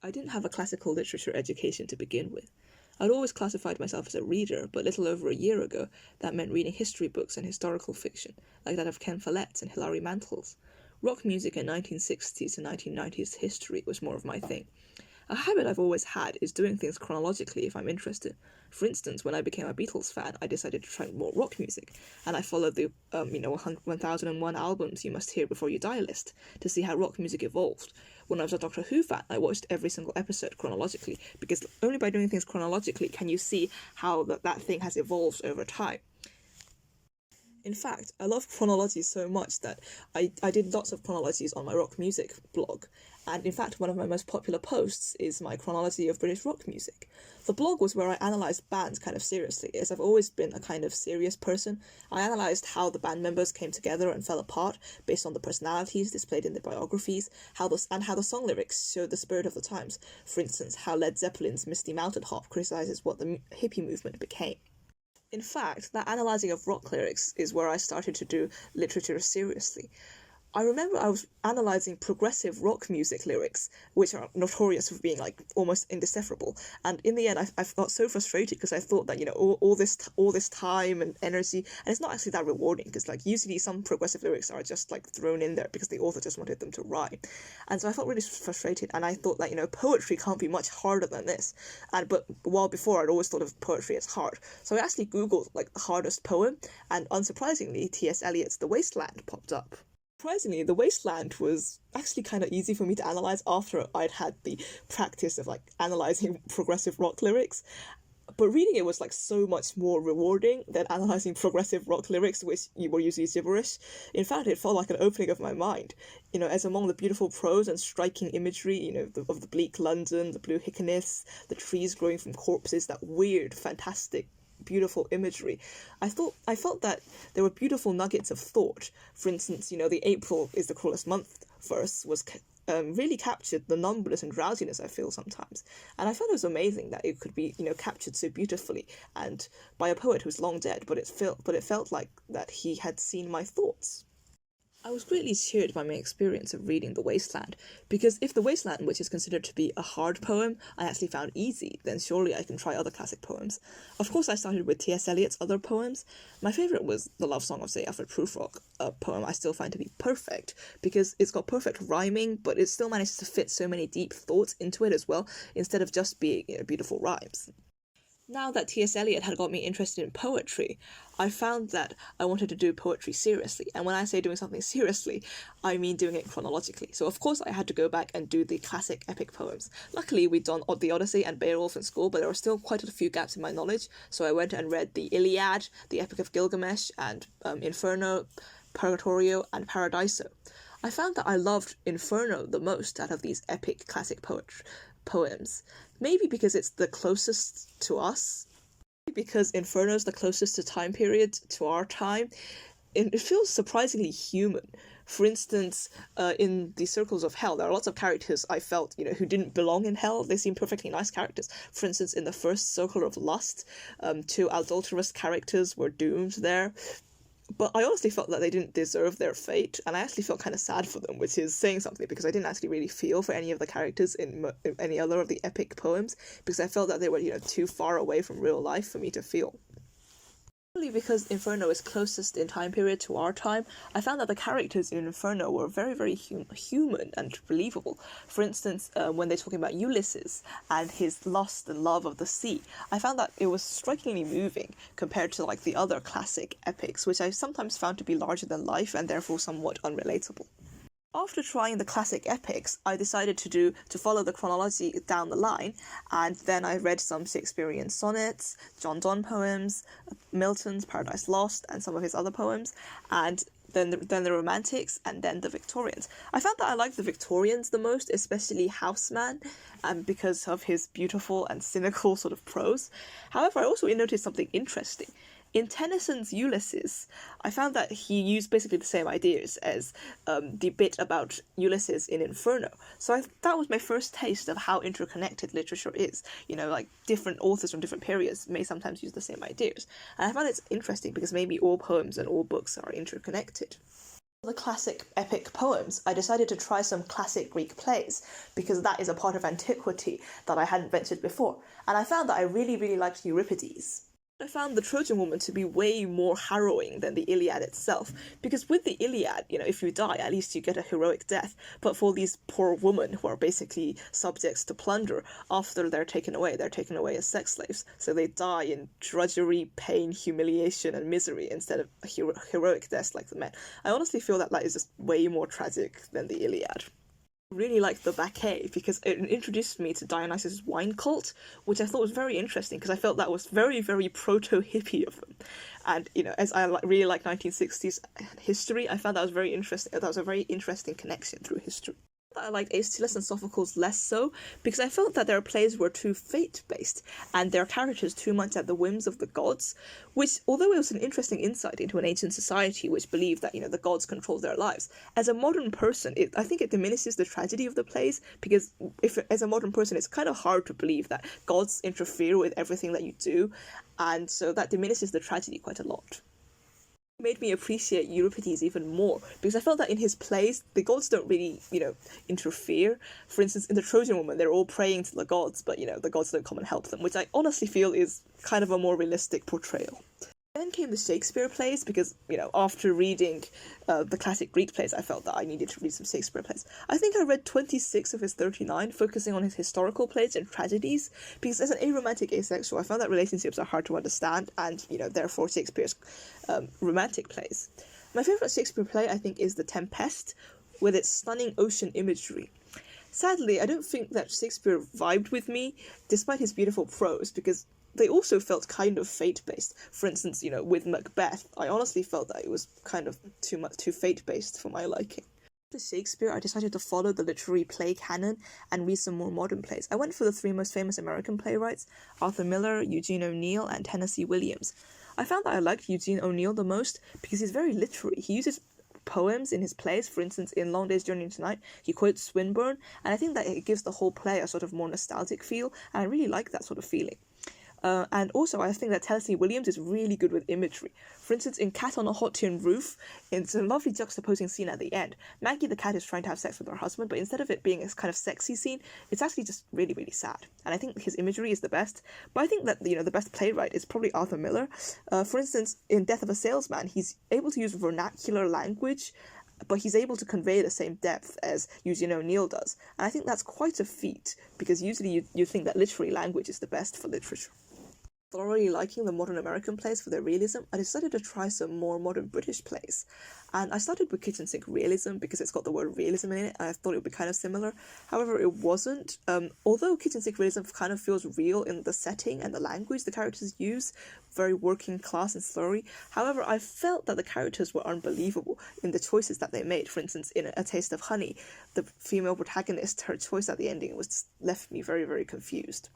I didn't have a classical literature education to begin with. I'd always classified myself as a reader, but little over a year ago, that meant reading history books and historical fiction, like that of Ken Follett and Hilary Mantels. Rock music in 1960s to 1990s history was more of my thing. A habit I've always had is doing things chronologically if I'm interested. For instance, when I became a Beatles fan, I decided to try more rock music, and I followed the 1001 albums you must hear before you die list to see how rock music evolved. When I was a Doctor Who fan, I watched every single episode chronologically, because only by doing things chronologically can you see how that thing has evolved over time. In fact, I love chronology so much that I did lots of chronologies on my rock music blog, and in fact one of my most popular posts is my chronology of British rock music. The blog was where I analysed bands kind of seriously, as I've always been a kind of serious person. I analysed how the band members came together and fell apart based on the personalities displayed in their biographies, how the song lyrics showed the spirit of the times. For instance, how Led Zeppelin's Misty Mountain Hop criticises what the hippie movement became. In fact, that analysing of rock lyrics is where I started to do literature seriously. I remember I was analysing progressive rock music lyrics, which are notorious for being like almost indecipherable. And in the end, I got so frustrated because I thought that all this time and energy, and it's not actually that rewarding because like usually some progressive lyrics are just like thrown in there because the author just wanted them to rhyme. And so I felt really frustrated, and I thought that poetry can't be much harder than this. But while before I'd always thought of poetry as hard, so I actually googled like the hardest poem, and unsurprisingly, T.S. Eliot's The Wasteland popped up. Surprisingly, The Wasteland was actually kind of easy for me to analyse after I'd had the practice of like analysing progressive rock lyrics. But reading it was like so much more rewarding than analysing progressive rock lyrics, which were usually gibberish. In fact, it felt like an opening of my mind. As among the beautiful prose and striking imagery, of the bleak London, the blue Hickeniths, the trees growing from corpses, that weird, fantastic, beautiful imagery, I felt that there were beautiful nuggets of thought. For instance, the April is the cruelest month verse was really captured the numbness and drowsiness I feel sometimes, and I felt it was amazing that it could be captured so beautifully and by a poet who's long dead, but it felt like that he had seen my thoughts. I was greatly cheered by my experience of reading The Wasteland, because if The Wasteland, which is considered to be a hard poem, I actually found easy, then surely I can try other classic poems. Of course, I started with T.S. Eliot's other poems. My favourite was The Love Song of Sir Alfred Prufrock, a poem I still find to be perfect, because it's got perfect rhyming, but it still manages to fit so many deep thoughts into it as well, instead of just being beautiful rhymes. Now that T.S. Eliot had got me interested in poetry, I found that I wanted to do poetry seriously. And when I say doing something seriously, I mean doing it chronologically. So of course I had to go back and do the classic epic poems. Luckily we'd done the Odyssey and Beowulf in school, but there were still quite a few gaps in my knowledge. So I went and read the Iliad, the Epic of Gilgamesh, and Inferno, Purgatorio, and Paradiso. I found that I loved Inferno the most out of these epic classic poems. Maybe because it's the closest to us. Maybe because Inferno is the closest to time period to our time. It feels surprisingly human. For instance, in the Circles of Hell, there are lots of characters I felt, who didn't belong in hell. They seem perfectly nice characters. For instance, in the first Circle of Lust, two adulterous characters were doomed there. But I honestly felt that they didn't deserve their fate, and I actually felt kind of sad for them, which is saying something, because I didn't actually really feel for any of the characters in any other of the epic poems, because I felt that they were, too far away from real life for me to feel. Because Inferno is closest in time period to our time, I found that the characters in Inferno were very, very human and believable. For instance, when they're talking about Ulysses and his lust and love of the sea, I found that it was strikingly moving compared to like the other classic epics, which I sometimes found to be larger than life and therefore somewhat unrelatable. After trying the classic epics, I decided to follow the chronology down the line, and then I read some Shakespearean sonnets, John Donne poems, Milton's Paradise Lost, and some of his other poems, and then the Romantics, and then the Victorians. I found that I liked the Victorians the most, especially Haussmann, because of his beautiful and cynical sort of prose. However, I also noticed something interesting. In Tennyson's Ulysses, I found that he used basically the same ideas as the bit about Ulysses in Inferno. So that was my first taste of how interconnected literature is. Like different authors from different periods may sometimes use the same ideas. And I found it's interesting because maybe all poems and all books are interconnected. The classic epic poems, I decided to try some classic Greek plays because that is a part of antiquity that I hadn't ventured before, and I found that I really, really liked Euripides. I found the Trojan woman to be way more harrowing than the Iliad itself, because with the Iliad, if you die, at least you get a heroic death, but for these poor women who are basically subjects to plunder, after they're taken away as sex slaves, so they die in drudgery, pain, humiliation, and misery instead of a heroic death like the men. I honestly feel that is just way more tragic than the Iliad. Really liked the Bacchae because it introduced me to Dionysus' wine cult, which I thought was very interesting because I felt that was very, very proto-hippie of them. And, as I really like 1960s history, I found that was very interesting. That was a very interesting connection through history. I liked Aeschylus and Sophocles less so, because I felt that their plays were too fate-based, and their characters too much at the whims of the gods, which, although it was an interesting insight into an ancient society which believed that, the gods controlled their lives, as a modern person, I think it diminishes the tragedy of the plays, because as a modern person, it's kind of hard to believe that gods interfere with everything that you do, and so that diminishes the tragedy quite a lot. Made me appreciate Euripides even more, because I felt that in his plays the gods don't really interfere. For instance, in the Trojan woman, they're all praying to the gods, but the gods don't come and help them, which I honestly feel is kind of a more realistic portrayal. Then came the Shakespeare plays, because, after reading the classic Greek plays, I felt that I needed to read some Shakespeare plays. I think I read 26 of his 39, focusing on his historical plays and tragedies, because as an aromantic asexual, I found that relationships are hard to understand, and, therefore Shakespeare's romantic plays. My favourite Shakespeare play, I think, is The Tempest, with its stunning ocean imagery. Sadly, I don't think that Shakespeare vibed with me, despite his beautiful prose, because they also felt kind of fate-based. For instance, with Macbeth, I honestly felt that it was kind of too fate-based for my liking. After Shakespeare, I decided to follow the literary play canon and read some more modern plays. I went for the three most famous American playwrights: Arthur Miller, Eugene O'Neill, and Tennessee Williams. I found that I liked Eugene O'Neill the most because he's very literary. He uses poems in his plays. For instance, in Long Day's Journey into Night, he quotes Swinburne, and I think that it gives the whole play a sort of more nostalgic feel, and I really like that sort of feeling. And also, I think that Tennessee Williams is really good with imagery. For instance, in Cat on a Hot Tin Roof, it's a lovely juxtaposing scene at the end. Maggie the cat is trying to have sex with her husband, but instead of it being a kind of sexy scene, it's actually just really, really sad. And I think his imagery is the best. But I think that, the best playwright is probably Arthur Miller. For instance, in Death of a Salesman, he's able to use vernacular language, but he's able to convey the same depth as Eugene O'Neill does. And I think that's quite a feat, because usually you think that literary language is the best for literature. Thoroughly liking the modern American plays for their realism, I decided to try some more modern British plays. And I started with Kitchen Sink Realism because it's got the word realism in it, and I thought it would be kind of similar. However, it wasn't. Although Kitchen Sink Realism kind of feels real in the setting and the language the characters use, very working class and slurry. However, I felt that the characters were unbelievable in the choices that they made. For instance, in A Taste of Honey, the female protagonist, her choice at the ending was just left me very, very confused.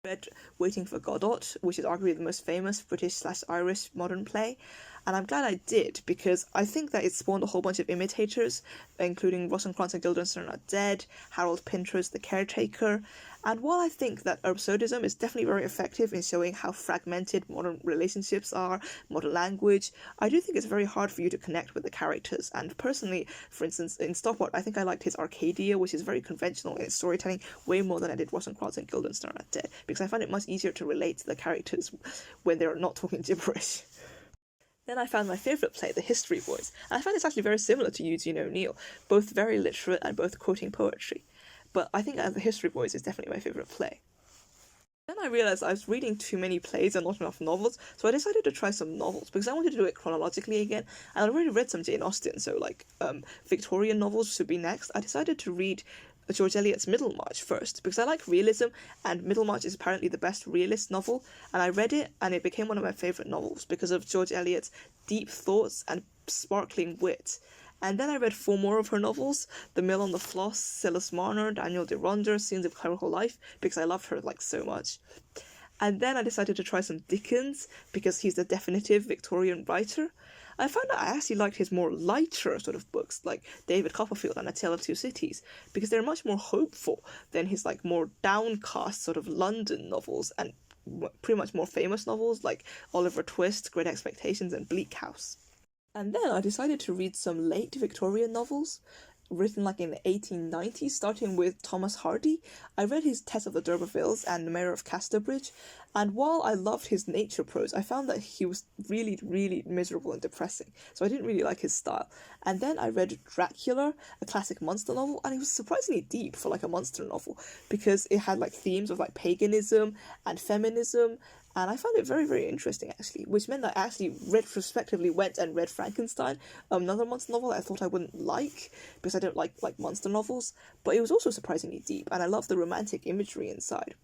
Read Waiting for Godot, which is arguably the most famous British/Irish modern play, and I'm glad I did, because I think that it spawned a whole bunch of imitators, including Rosencrantz and Guildenstern Are Dead, Harold Pinter's The Caretaker, and while I think that absurdism is definitely very effective in showing how fragmented modern relationships are, modern language, I do think it's very hard for you to connect with the characters, and personally, for instance, in Stoppard, I think I liked his Arcadia, which is very conventional in its storytelling, way more than I did Rosencrantz and Guildenstern Are Dead, because I find it much easier to relate to the characters when they're not talking gibberish. Then I found my favourite play, The History Boys, and I find it's actually very similar to Eugene O'Neill, both very literate and both quoting poetry. But I think The History Boys is definitely my favourite play. Then I realised I was reading too many plays and not enough novels, so I decided to try some novels, because I wanted to do it chronologically again, and I'd already read some Jane Austen, so Victorian novels should be next. I decided to read George Eliot's Middlemarch first, because I like realism, and Middlemarch is apparently the best realist novel, and I read it, and it became one of my favourite novels because of George Eliot's deep thoughts and sparkling wit. And then I read 4 more of her novels: The Mill on the Floss, Silas Marner, Daniel Deronda, Scenes of Clerical Life, because I loved her so much. And then I decided to try some Dickens, because he's the definitive Victorian writer. I found that I actually liked his more lighter sort of books, like David Copperfield and A Tale of Two Cities, because they're much more hopeful than his more downcast sort of London novels, and pretty much more famous novels like Oliver Twist, Great Expectations, and Bleak House. And then I decided to read some late Victorian novels written like in the 1890s, starting with Thomas Hardy. I read his Tess of the D'Urbervilles and The Mayor of Casterbridge, and while I loved his nature prose, I found that he was really, really miserable and depressing, so I didn't really like his style. And then I read Dracula, a classic monster novel, and it was surprisingly deep for like a monster novel, because it had like themes of like paganism and feminism, and I found it very, very interesting actually, which meant that I actually retrospectively went and read Frankenstein, another monster novel that I thought I wouldn't like because I don't like monster novels, but it was also surprisingly deep, and I love the romantic imagery inside.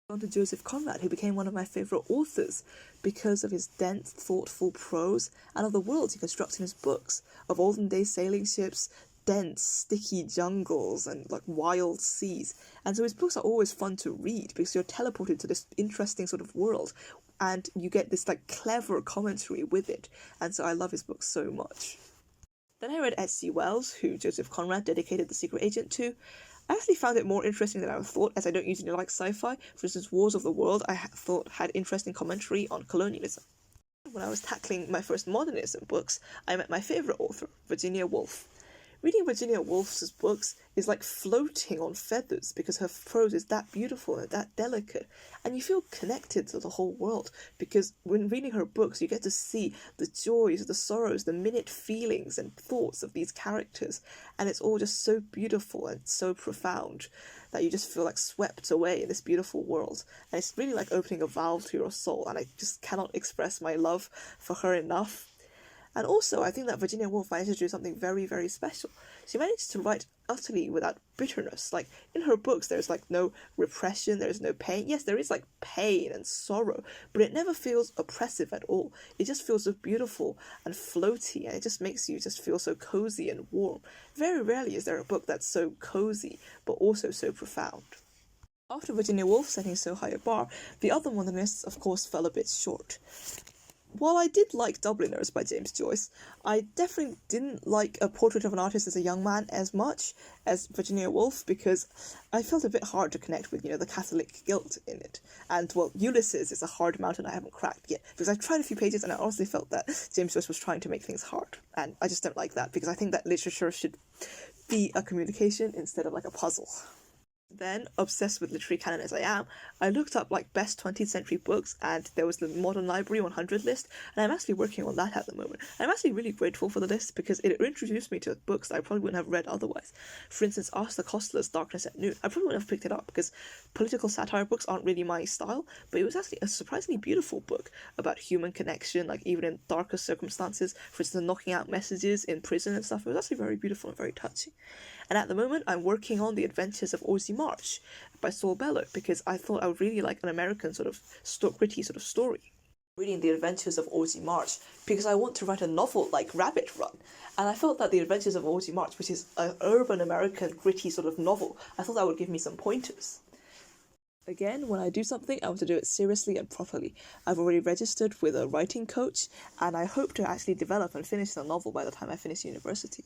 On to Joseph Conrad, who became one of my favourite authors because of his dense, thoughtful prose and of the worlds he constructs in his books, of olden day sailing ships, dense, sticky jungles, and like wild seas. And so his books are always fun to read because you're teleported to this interesting sort of world and you get this like clever commentary with it. And so I love his books so much. Then I read H.G. Wells, who Joseph Conrad dedicated The Secret Agent to. I actually found it more interesting than I thought, as I don't usually like sci-fi. For instance, Wars of the World I thought had interesting commentary on colonialism. When I was tackling my first modernism books, I met my favourite author, Virginia Woolf. Reading Virginia Woolf's books is like floating on feathers because her prose is that beautiful and that delicate, and you feel connected to the whole world because when reading her books you get to see the joys, the sorrows, the minute feelings and thoughts of these characters, and it's all just so beautiful and so profound that you just feel like swept away in this beautiful world, and it's really like opening a valve to your soul, and I just cannot express my love for her enough. And also, I think that Virginia Woolf managed to do something very, very special. She managed to write utterly without bitterness. Like, in her books, there's, like, no repression, there's no pain. Yes, there is, like, pain and sorrow, but it never feels oppressive at all. It just feels so beautiful and floaty, and it just makes you just feel so cozy and warm. Very rarely is there a book that's so cozy, but also so profound. After Virginia Woolf setting so high a bar, the other modernists, of course, fell a bit short. While I did like Dubliners by James Joyce, I definitely didn't like A Portrait of an Artist as a Young Man as much as Virginia Woolf because I felt a bit hard to connect with, the Catholic guilt in it. And, well, Ulysses is a hard mountain I haven't cracked yet because I've tried a few pages and I honestly felt that James Joyce was trying to make things hard. And I just don't like that because I think that literature should be a communication instead of like a puzzle. Then, obsessed with literary canon as I am, I looked up like best 20th century books, and there was the Modern Library 100 list, and I'm actually working on that at the moment. I'm actually really grateful for the list because it introduced me to books that I probably wouldn't have read otherwise. For instance, Arthur Koestler's Darkness at Noon. I probably wouldn't have picked it up because political satire books aren't really my style, but it was actually a surprisingly beautiful book about human connection, like even in darker circumstances. For instance, knocking out messages in prison and stuff. It was actually very beautiful and very touching. And at the moment, I'm working on The Adventures of Ozzie March by Saul Bellow because I thought I would really like an American sort of gritty sort of story. Reading The Adventures of Ozzie March because I want to write a novel like Rabbit Run, and I felt that The Adventures of Ozzie March, which is an urban American gritty sort of novel, I thought that would give me some pointers. Again, when I do something, I want to do it seriously and properly. I've already registered with a writing coach, and I hope to actually develop and finish the novel by the time I finish university.